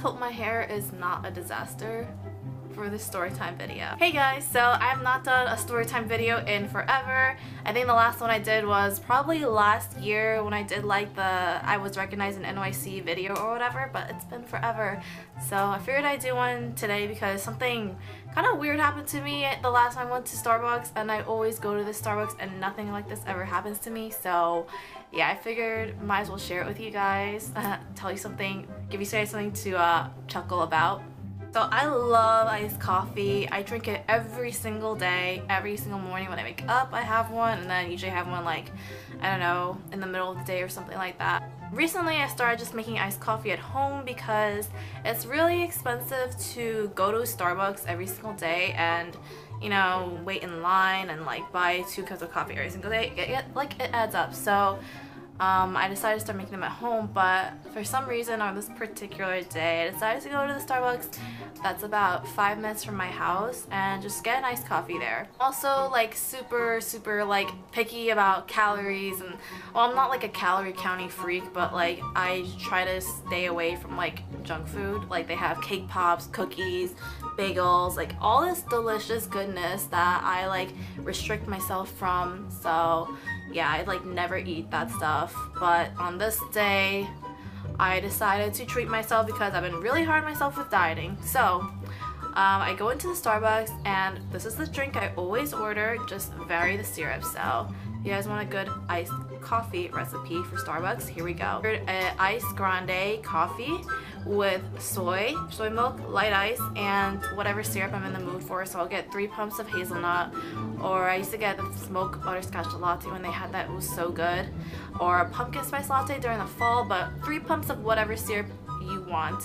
hope my hair is not a disaster for this storytime video. Hey guys, so I have not done a storytime video in forever. I think the last one I did was probably last year when I did like the I was recognized in NYC video or whatever, but it's been forever. So I figured I'd do one today because something kind of weird happened to me the last time I went to Starbucks, and I always go to this Starbucks and nothing like this ever happens to me. So yeah, I figured might as well share it with you guys, tell you something, give you guys something to chuckle about. So I love iced coffee. I drink it every single day, every single morning when I wake up I have one, and then usually I have one like, I don't know, in the middle of the day or something like that. Recently I started just making iced coffee at home because it's really expensive to go to Starbucks every single day and, you know, wait in line and like buy 2 cups of coffee every single day. It adds up. So I decided to start making them at home, but for some reason on this particular day I decided to go to the Starbucks that's about 5 minutes from my house and just get an iced coffee there. Also like super like picky about calories, and well, I'm not like a calorie counting freak, but like I try to stay away from like junk food. Like they have cake pops, cookies, bagels, like all this delicious goodness that I like restrict myself from. So yeah, I like never eat that stuff, but on this day I decided to treat myself because I've been really hard on myself with dieting. So I go into the Starbucks and this is the drink I always order, just vary the syrup. So if you guys want a good iced coffee recipe for Starbucks, here we go. An iced grande coffee with soy milk, light ice, and whatever syrup I'm in the mood for. So I'll get 3 pumps of hazelnut, or I used to get the smoked butterscotch latte when they had that. It was so good. Or a pumpkin spice latte during the fall, but 3 pumps of whatever syrup you want.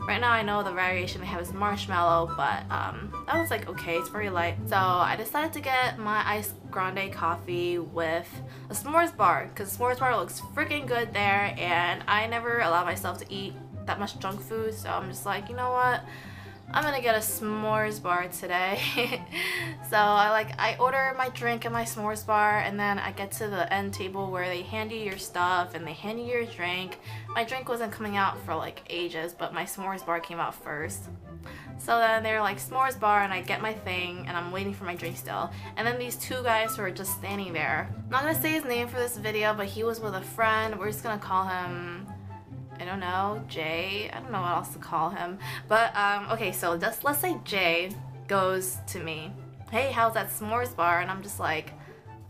Right now I know the variation they have is marshmallow, but that was like okay, it's very light. So I decided to get my iced grande coffee with a s'mores bar because s'mores bar looks freaking good there, and I never allow myself to eat that much junk food, so I'm just like, you know what, I'm gonna get a s'mores bar today. So I order my drink and my s'mores bar, and then I get to the end table where they hand you your stuff and they hand you your drink. My drink wasn't coming out for like ages, but my s'mores bar came out first. So then they're like s'mores bar, and I get my thing and I'm waiting for my drink still. And then these 2 guys who are just standing there. I'm not gonna say his name for this video, but he was with a friend. We're just gonna call him, I don't know, Jay. I don't know what else to call him. But okay, so just let's say Jay goes to me, hey, how's that s'mores bar? And I'm just like,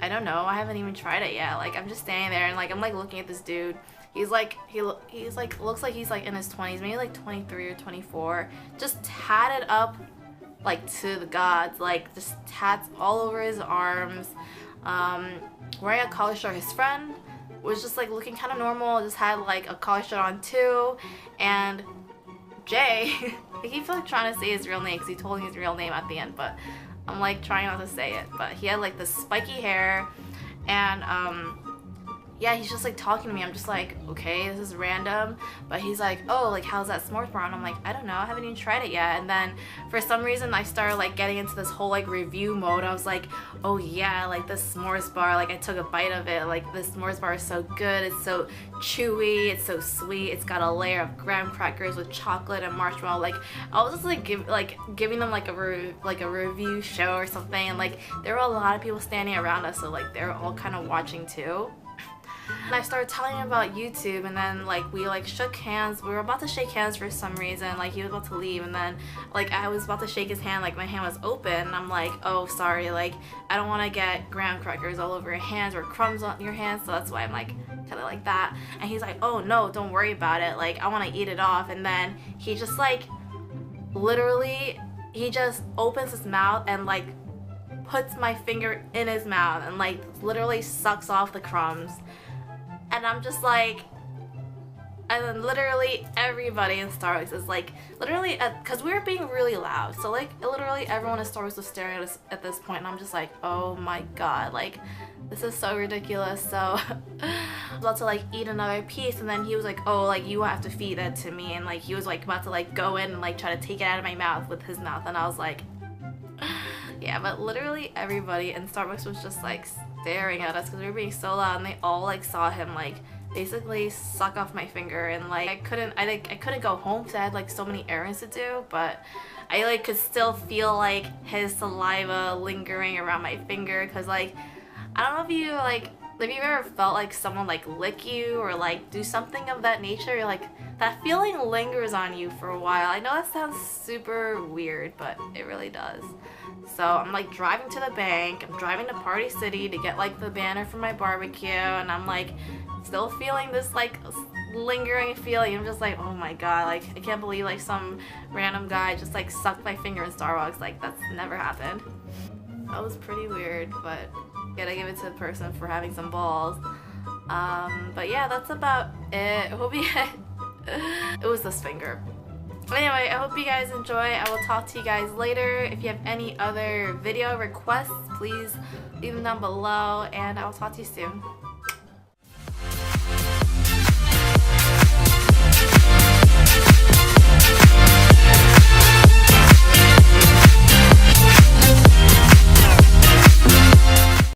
I don't know, I haven't even tried it yet. Like I'm just standing there and like I'm like looking at this dude. He's like looks like he's like in his 20s, maybe like 23 or 24, just tatted up like to the gods, like just tats all over his arms, wearing a collar shirt. His friend was just like looking kind of normal, just had like a collar shirt on too. And Jay, I keep like trying to say his real name because he told me his real name at the end, but I'm like trying not to say it. But he had like this spiky hair, and yeah, he's just like talking to me. I'm just like, okay, this is random. But he's like, oh, like how's that s'mores bar? And I'm like, I don't know, I haven't even tried it yet. And then for some reason I started like getting into this whole like review mode. I was like, oh yeah, like this s'mores bar, like I took a bite of it, like this s'mores bar is so good, it's so chewy, it's so sweet, it's got a layer of graham crackers with chocolate and marshmallow. Like I was just like giving them like a review show or something, and like there were a lot of people standing around us, so like they're all kind of watching too. And I started telling him about YouTube, and then like we like shook hands. We were about to shake hands for some reason, like he was about to leave, and then like I was about to shake his hand, like my hand was open, and I'm like, oh sorry, like I don't want to get graham crackers all over your hands or crumbs on your hands, so that's why I'm like kind of like that. And he's like, oh no, don't worry about it, like I want to eat it off. And then he just like literally he just opens his mouth and like puts my finger in his mouth and like literally sucks off the crumbs. And I'm just like, and then literally everybody in Starbucks is like, literally, because we were being really loud, so like literally everyone in Starbucks was staring at us at this point, and I'm just like, oh my god, like this is so ridiculous. So I was about to like eat another piece, and then he was like, oh, like you have to feed that to me, and like he was like about to like go in and like try to take it out of my mouth with his mouth, and I was like, yeah. But literally everybody in Starbucks was just like staring at us because we were being so loud, and they all like saw him like basically suck off my finger, and like I couldn't go home because I had like so many errands to do, but I like could still feel like his saliva lingering around my finger, because like I don't know if you like if you've ever felt like someone like lick you or like do something of that nature. You're like, that feeling lingers on you for a while. I know that sounds super weird, but it really does. So I'm like driving to the bank, I'm driving to Party City to get like the banner for my barbecue, and I'm like still feeling this like lingering feeling. I'm just like, oh my god, like I can't believe like some random guy just like sucked my finger in Starbucks. Like that's never happened. That was pretty weird, but gotta give it to the person for having some balls. But yeah, that's about it. I hope you it was this finger. Anyway, I hope you guys enjoy. I will talk to you guys later. If you have any other video requests, please leave them down below, and I will talk to you soon.